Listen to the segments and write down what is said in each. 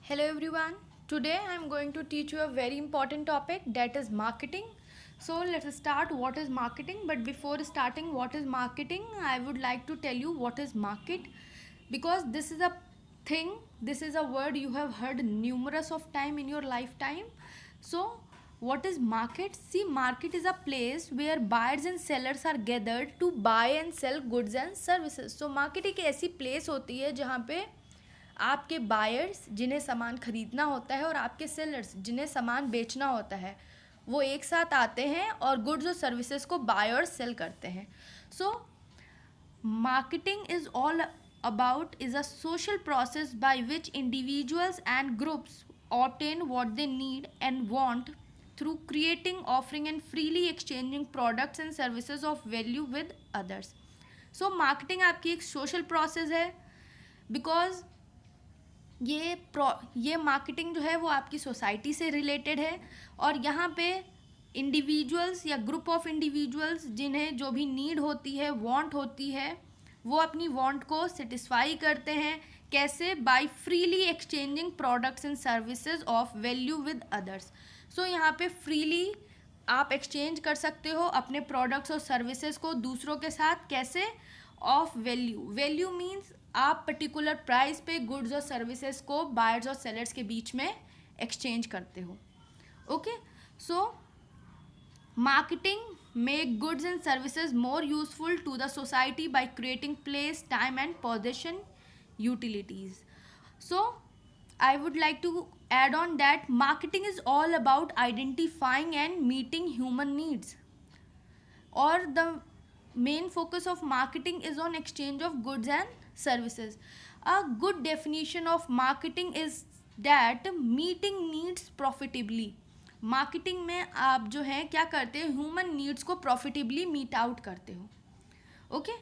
Hello everyone. Today I am going to teach you a very important topic, that is marketing. So let's start what is marketing. But before starting what is marketing, I would like to tell you what is market, because this is a thing, this is a word you have heard numerous of time in your lifetime. So what is market? See, market is a place where buyers and sellers are gathered to buy and sell goods and services. So market एक ऐसी place होती है जहाँ पे आपके buyers जिन्हें सामान खरीदना होता है और आपके सेलर्स जिन्हें सामान बेचना होता है, वो एक साथ आते हैं और गुड्स और सर्विसेज को बाय और सेल करते हैं. So marketing is all about is a social process by which individuals and groups obtain what they need and want through creating, offering and freely exchanging products and services of value with others. So marketing आपकी एक social process है, because ये marketing जो है वो आपकी society से related है. और यहाँ पे इंडिविजुअल्स या ग्रुप ऑफ इंडिविजुअल्स जिन्हें जो भी नीड होती है, वांट होती है, वो अपनी वांट को सेटिस्फाई करते हैं. कैसे? By freely exchanging products and services of value with others. So यहाँ पे फ्रीली आप एक्सचेंज कर सकते हो अपने प्रोडक्ट्स और सर्विसेज को दूसरों के साथ. कैसे? Of value. वैल्यू मीन्स आप पर्टिकुलर प्राइस पे गुड्स और सर्विसेज को बायर्स और सेलर्स के बीच में एक्सचेंज करते हो. Okay, so marketing make goods and services more useful to the society by creating place, time and possession utilities. So I would like to add on that marketing is all about identifying and meeting human needs, or the main focus of marketing is on exchange of goods and services. A good definition of marketing is that meeting needs profitably. Marketing में आप जो है क्या करते हो, human needs को profitably meet out करते हो. Okay,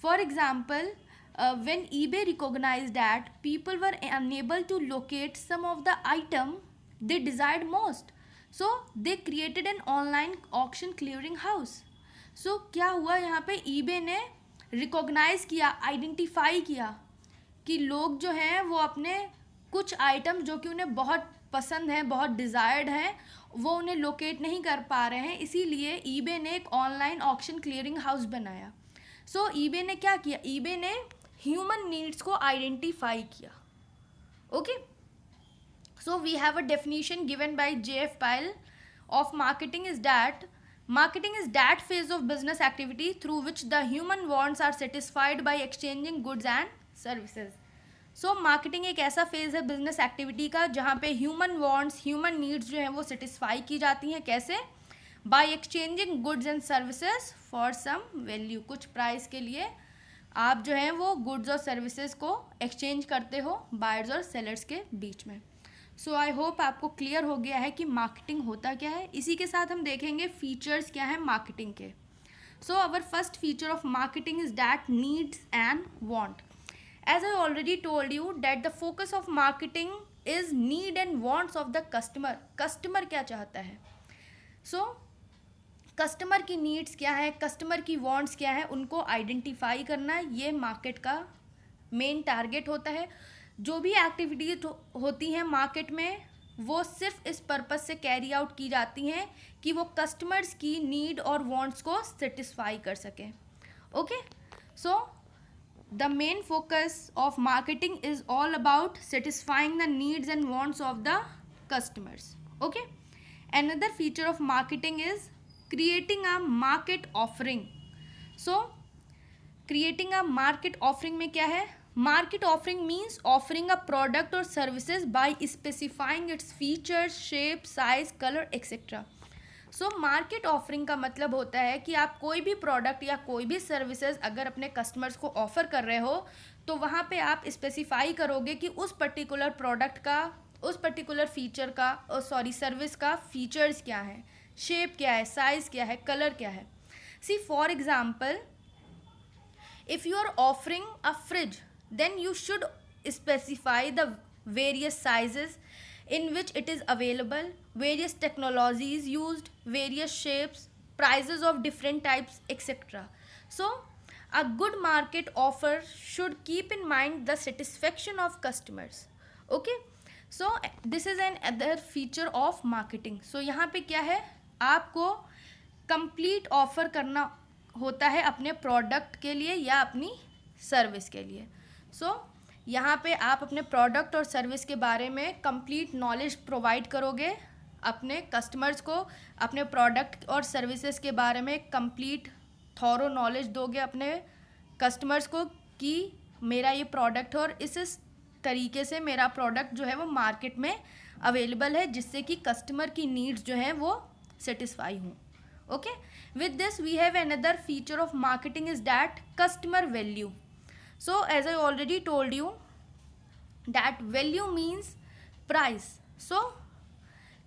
for example when eBay recognized that people were unable to locate some of the item they desired most, so they created an online auction clearing house. So क्या हुआ यहाँ पे, eBay ने recognise किया, identify किया कि लोग जो हैं वो अपने कुछ आइटम जो कि उन्हें बहुत पसंद है, बहुत डिज़ायर्ड हैं, वो उन्हें लोकेट नहीं कर पा रहे हैं. इसीलिए ईबे ने एक ऑनलाइन ऑक्शन क्लियरिंग हाउस बनाया. सो ईबे ने क्या किया, ईबे ने ह्यूमन नीड्स को आइडेंटिफाई किया. Okay, so we have a definition given by J.F. Pyle of marketing is that phase of business activity through which the human wants are satisfied by exchanging goods and services. So marketing एक ऐसा phase है business activity का जहाँ पे human wants, human needs जो हैं वो satisfy की जाती हैं. कैसे? By exchanging goods and services for some value. कुछ प्राइस के लिए आप जो हैं वो गुड्स और सर्विसेज को एक्सचेंज करते हो बायर्स और सेलर्स के बीच में. सो आई होप आपको क्लियर हो गया है कि मार्केटिंग होता क्या है. इसी के साथ हम देखेंगे फीचर्स क्या हैं मार्केटिंग के. So our first feature of marketing is that needs and want. As I already told you that the focus of marketing is need and wants of the customer. Customer क्या चाहता है? So customer की needs क्या है, customer की wants क्या है, उनको आइडेंटिफाई करना, ये मार्केट का मेन टारगेट होता है. जो भी एक्टिविटीज होती हैं मार्केट में वो सिर्फ इस पर्पस से कैरी आउट की जाती हैं कि वो कस्टमर्स की नीड और वांट्स को सेटिस्फाई कर सकें. Okay, so the main focus of marketing is all about satisfying the needs and wants of the customers. Okay, another feature of marketing is creating a market offering. So creating a market offering में क्या है, market offering means offering a product or services by specifying its features, shape, size, color etc. So market offering का मतलब होता है कि आप कोई भी प्रोडक्ट या कोई भी सर्विसेज अगर अपने कस्टमर्स को ऑफ़र कर रहे हो तो वहाँ पे आप स्पेसिफाई करोगे कि उस पर्टिकुलर प्रोडक्ट का, उस पर्टिकुलर फीचर का, सर्विस का फीचर्स क्या है, शेप क्या है, साइज़ क्या है, कलर क्या है. See for example, if you are offering a fridge then you should specify the various sizes in which it is available, various technologies used, various shapes, prices of different types etc. So a good market offer should keep in mind the satisfaction of customers. Okay, so this is another feature of marketing. So यहाँ पे क्या है, आपको complete offer करना होता है अपने product के लिए या अपनी सर्विस के लिए. सो यहाँ पे आप अपने प्रोडक्ट और सर्विस के बारे में कंप्लीट नॉलेज प्रोवाइड करोगे अपने कस्टमर्स को. अपने प्रोडक्ट और सर्विसेज के बारे में कंप्लीट थॉरो नॉलेज दोगे अपने कस्टमर्स को कि मेरा ये प्रोडक्ट है और इस तरीके से मेरा प्रोडक्ट जो है वो मार्केट में अवेलेबल है, जिससे कि कस्टमर की नीड्स जो हैं वो सेटिस्फाई हों. Okay, with this we have another feature of marketing is that customer value. So as I already told you that value means price. So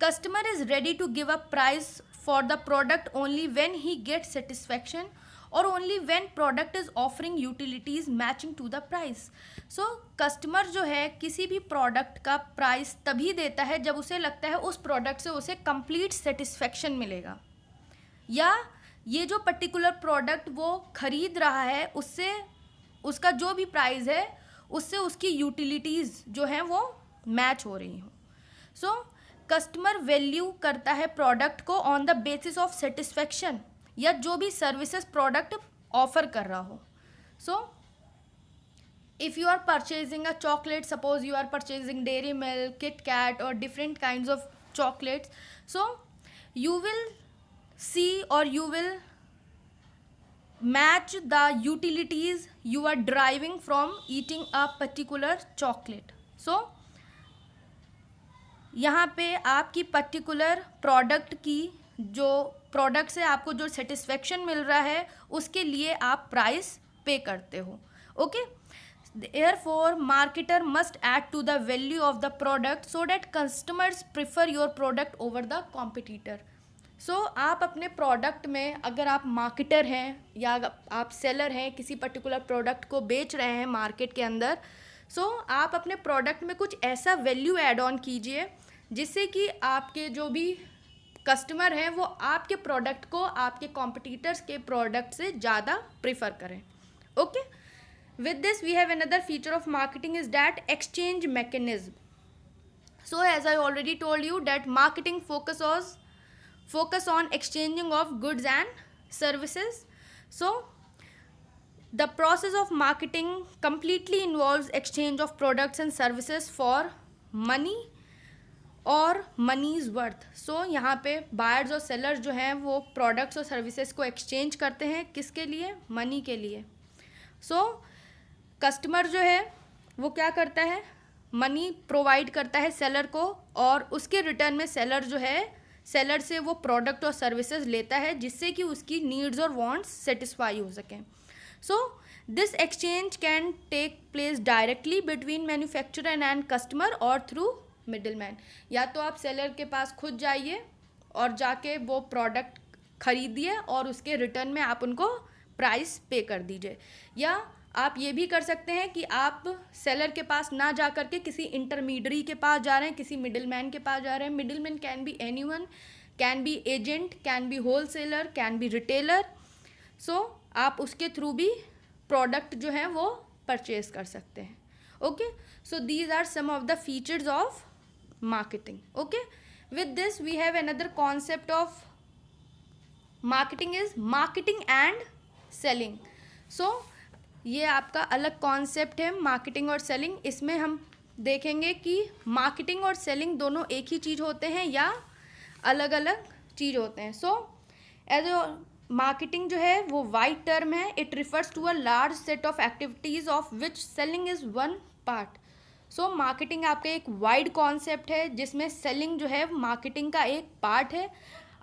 customer is ready to give a price for the product only when he gets satisfaction or only when product is offering utilities matching to the price. So customer जो है किसी भी product का price तभी देता है जब उसे लगता है उस product से उसे complete satisfaction मिलेगा, या ये जो particular product वो खरीद रहा है उससे उसका जो भी price है उससे उसकी utilities जो हैं वो match हो रही हों. So कस्टमर वैल्यू करता है प्रोडक्ट को on the basis of satisfaction, या जो भी सर्विसेज प्रोडक्ट ऑफर कर रहा हो. So if you are purchasing a chocolate, suppose you are purchasing Dairy Milk, Kit Kat और different kinds of chocolates, so you will see और you will match the utilities you are driving from eating a particular chocolate. So यहाँ पे आपकी particular product की जो product से आपको जो सेटिस्फेक्शन मिल रहा है उसके लिए आप प्राइस पे करते हो. Okay, therefore marketer must add to the value of the product so that customers prefer your product over the competitor. So आप अपने प्रोडक्ट में, अगर आप मार्केटर हैं या आप सेलर हैं, किसी पर्टिकुलर प्रोडक्ट को बेच रहे हैं मार्केट के अंदर, सो आप अपने प्रोडक्ट में कुछ ऐसा वैल्यू ऐड ऑन कीजिए जिससे कि आपके जो भी कस्टमर हैं वो आपके प्रोडक्ट को आपके कॉम्पिटिटर्स के प्रोडक्ट से ज़्यादा प्रेफर करें. Okay, with this we have another feature of marketing is that exchange mechanism. So as I already told you that marketing focus on exchanging of goods and services. So the process of marketing completely involves exchange of products and services for money और मनीज़ worth. सो यहाँ पे buyers और sellers जो हैं वो products और services को exchange करते हैं, किसके लिए? मनी के लिए. सो कस्टमर जो है वो क्या करता है, मनी प्रोवाइड करता है सेलर को, और उसके रिटर्न में सेलर जो है सेलर से वो प्रोडक्ट और सर्विसेज लेता है जिससे कि उसकी नीड्स और वांट्स सेटिस्फाई हो सकें. So this exchange can take place directly between manufacturer and customer or through middleman. या तो आप सेलर के पास खुद जाइए और जाके वो प्रोडक्ट खरीदिए और उसके रिटर्न में आप उनको प्राइस पे कर दीजिए, या आप ये भी कर सकते हैं कि आप सेलर के पास ना जा कर के किसी इंटरमीडियरी के पास जा रहे हैं, किसी मिडिलमैन के पास जा रहे हैं. Middleman can be anyone, can be agent, can be wholesaler, can be retailer. So आप उसके थ्रू भी प्रोडक्ट जो है वो परचेज कर सकते हैं. Okay, so these are some of the features of marketing. Okay, with this we have another concept of marketing is marketing and selling. So ये आपका अलग कॉन्सेप्ट है, मार्केटिंग और सेलिंग. इसमें हम देखेंगे कि मार्केटिंग और सेलिंग दोनों एक ही चीज़ होते हैं या अलग अलग चीज़ होते हैं. सो एज मार्केटिंग जो है वो वाइड टर्म है. It refers to a large set of activities of which selling is one part. So marketing आपका एक वाइड कॉन्सेप्ट है जिसमें सेलिंग जो है मार्केटिंग का एक पार्ट है.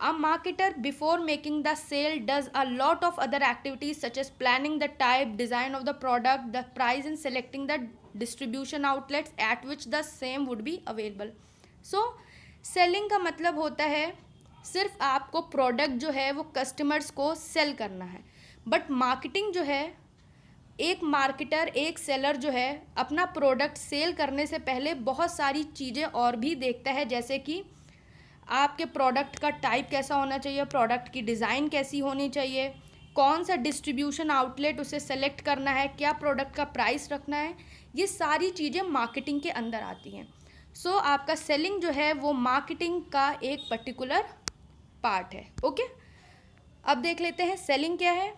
A marketer before making the sale does a lot of other activities such as planning the type, design of the product, the price and selecting the distribution outlets at which the same would be available. So selling का मतलब होता है सिर्फ आपको product जो है वो customers को सेल करना है. बट मार्केटिंग जो है, एक मार्केटर, एक सेलर जो है अपना प्रोडक्ट सेल करने से पहले बहुत सारी चीज़ें और भी देखता है, जैसे कि आपके प्रोडक्ट का टाइप कैसा होना चाहिए, प्रोडक्ट की डिज़ाइन कैसी होनी चाहिए, कौन सा डिस्ट्रीब्यूशन आउटलेट उसे सेलेक्ट करना है, क्या प्रोडक्ट का प्राइस रखना है. ये सारी चीज़ें मार्केटिंग के अंदर आती हैं. सो आपका सेलिंग जो है वो मार्केटिंग का एक पर्टिकुलर पार्ट है। ओके, अब देख लेते हैं सेलिंग क्या है।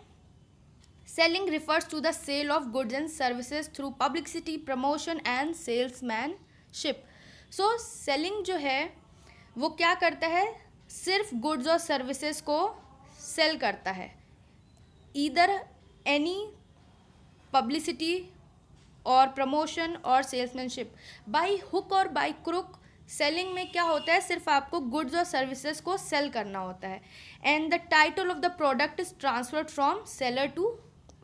Selling refers to the sale of goods and services through publicity, promotion and salesmanship. So selling जो है वो क्या करता है, सिर्फ गुड्स और सर्विसेज को सेल करता है, ईदर एनी पब्लिसिटी और प्रमोशन और सेल्समैनशिप। बाई हुक और बाई क्रुक सेलिंग में क्या होता है, सिर्फ आपको गुड्स और सर्विसेज को सेल करना होता है, and the title of the product is transferred from seller to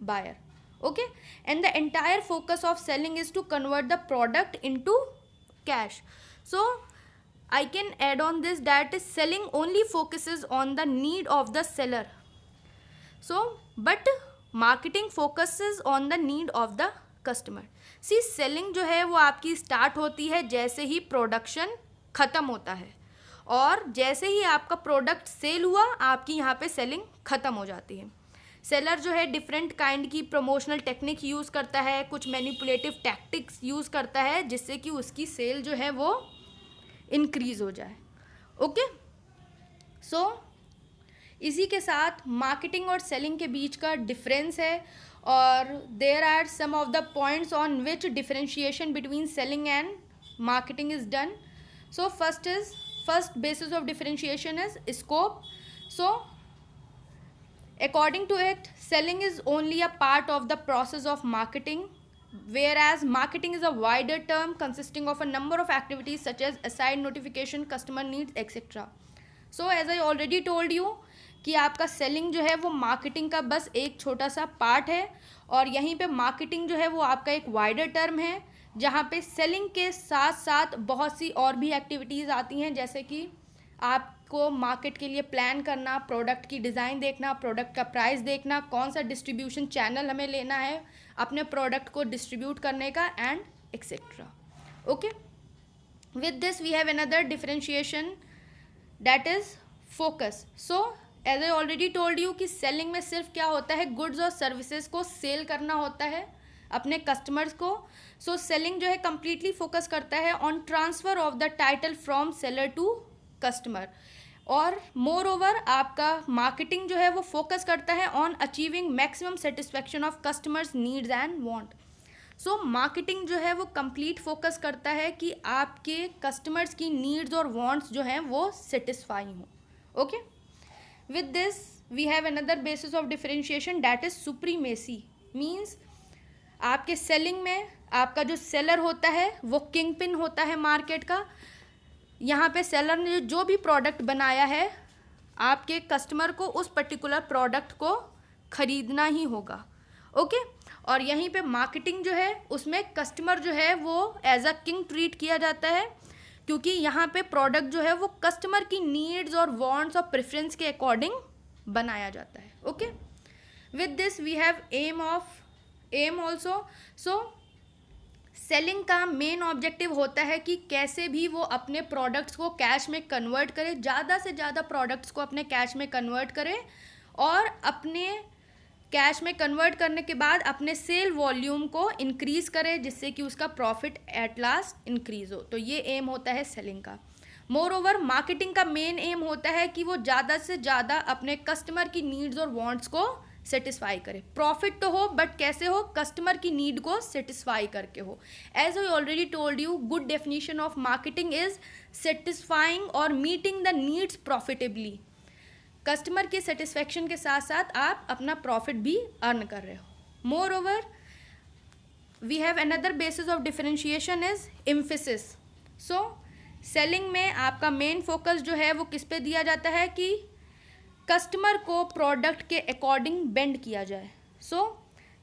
buyer. Okay, and the entire focus of selling is to convert the product into cash. So I can add on this that is selling only focuses on the need of the seller. So, but marketing focuses on the need of the customer. See, selling जो है वो आपकी start होती है जैसे ही production ख़त्म होता है, और जैसे ही आपका प्रोडक्ट सेल हुआ आपकी यहाँ पे सेलिंग ख़त्म हो जाती है। सेलर जो है डिफरेंट काइंड की प्रमोशनल टेक्निक यूज़ करता है, कुछ मैनिपुलेटिव टैक्टिक्स यूज़ करता है जिससे कि उसकी सेल जो है वो इंक्रीज़ हो जाए। ओके, सो इसी के साथ मार्केटिंग और सेलिंग के बीच का डिफरेंस है, और there are some of the points on which differentiation between selling and marketing is done. So first basis of differentiation is scope. So according to it, selling is only a part of the process of marketing, whereas marketing is a wider term consisting of a number of activities such as assigned notification, customer needs, etc. So as I already told you कि आपका selling जो है वो marketing का बस एक छोटा सा पार्ट है, और यहीं पे मार्केटिंग जो है वो आपका एक वाइडर टर्म है, जहाँ पे सेलिंग के साथ साथ बहुत सी और भी एक्टिविटीज़ आती हैं, जैसे कि आपको मार्केट के लिए प्लान करना, प्रोडक्ट की डिज़ाइन देखना, प्रोडक्ट का प्राइस देखना, कौन सा डिस्ट्रीब्यूशन चैनल हमें लेना है अपने प्रोडक्ट को डिस्ट्रीब्यूट करने का, and etcetera. Okay, with this we have another differentiation that is focus. So as I already told you कि सेलिंग में सिर्फ क्या होता है, गुड्स और सर्विसेज को सेल करना होता है अपने कस्टमर्स को। सो सेलिंग जो है कम्प्लीटली फोकस करता है on transfer of the title from seller to customer, और मोर ओवर आपका मार्केटिंग जो है वो फोकस करता है on achieving maximum satisfaction of customers needs and want. So marketing जो है वो कंप्लीट फोकस करता है कि आपके कस्टमर्स की नीड्स और वांट्स जो हैं वो सेटिस्फाई हों। Okay, with this we have another basis of differentiation that is supremacy. Means आपके सेलिंग में आपका जो सेलर होता है वो किंग पिन होता है मार्केट का। यहाँ पे सेलर ने जो भी प्रोडक्ट बनाया है, आपके कस्टमर को उस पर्टिकुलर प्रोडक्ट को ख़रीदना ही होगा। ओके, और यहीं पे मार्केटिंग जो है उसमें कस्टमर जो है वो एज अ किंग ट्रीट किया जाता है, क्योंकि यहाँ पे प्रोडक्ट जो है वो कस्टमर की नीड्स और वांट्स और प्रेफरेंस के अकॉर्डिंग बनाया जाता है। Okay, with this we have aim also. So selling का मेन ऑब्जेक्टिव होता है कि कैसे भी वो अपने प्रोडक्ट्स को कैश में कन्वर्ट करे, ज़्यादा से ज़्यादा प्रोडक्ट्स को अपने कैश में कन्वर्ट करे, और अपने कैश में कन्वर्ट करने के बाद अपने सेल वॉल्यूम को इंक्रीज़ करे, जिससे कि उसका प्रॉफिट एट लास्ट इंक्रीज़ हो। तो ये एम होता है सेलिंग का। मोर ओवर मार्केटिंग का मेन एम होता है कि वो ज़्यादा से ज़्यादा अपने कस्टमर की नीड्स और वांट्स को सेटिस्फाई करे। प्रॉफिट तो हो, बट कैसे हो, कस्टमर की नीड को सेटिस्फाई करके हो। As I already told you, good definition of marketing is satisfying और meeting the needs profitably. Customer के सेटिस्फेक्शन के साथ साथ आप अपना प्रॉफिट भी अर्न कर रहे हो। Moreover we have another basis of differentiation is emphasis. So selling में आपका मेन फोकस जो है वो किस पे दिया जाता है कि कस्टमर को प्रोडक्ट के अकॉर्डिंग बेंड किया जाए। सो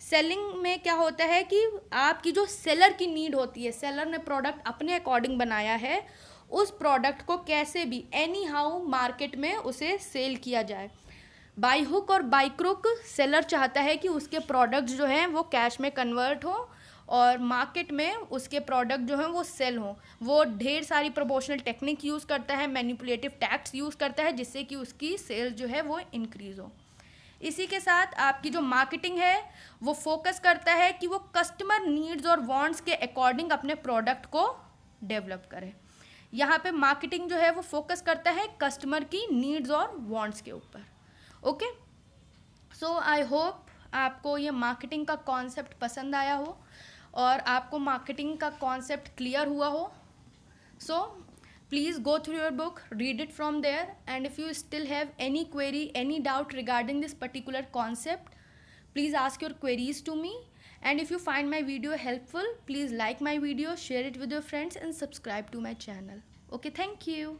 सेलिंग में क्या होता है कि आपकी जो सेलर की नीड होती है, सेलर ने प्रोडक्ट अपने अकॉर्डिंग बनाया है, उस प्रोडक्ट को कैसे भी एनी हाउ मार्केट में उसे सेल किया जाए। बाई हुक और बाई क्रुक सेलर चाहता है कि उसके प्रोडक्ट्स जो हैं वो कैश में कन्वर्ट हो और मार्केट में उसके प्रोडक्ट जो हैं वो सेल हों। वो ढेर सारी प्रमोशनल टेक्निक यूज़ करता है, मैनिपुलेटिव टैक्ट्स यूज़ करता है, जिससे कि उसकी सेल जो है वो इंक्रीज़ हो। इसी के साथ आपकी जो मार्केटिंग है वो फोकस करता है कि वो कस्टमर नीड्स और वांट्स के अकॉर्डिंग अपने प्रोडक्ट को डेवलप करें। यहाँ पे मार्केटिंग जो है वो फोकस करता है कस्टमर की नीड्स और वांट्स के ऊपर। ओके, सो आई होप आपको ये मार्केटिंग का कॉन्सेप्ट पसंद आया हो और आपको मार्केटिंग का कॉन्सेप्ट क्लियर हुआ हो। सो please go through your book, read it from there, and if you still have any query, any doubt regarding this particular concept, please ask your queries to me. And if you find my video helpful, please like my video, share it with your friends, and subscribe to my channel. Okay, thank you.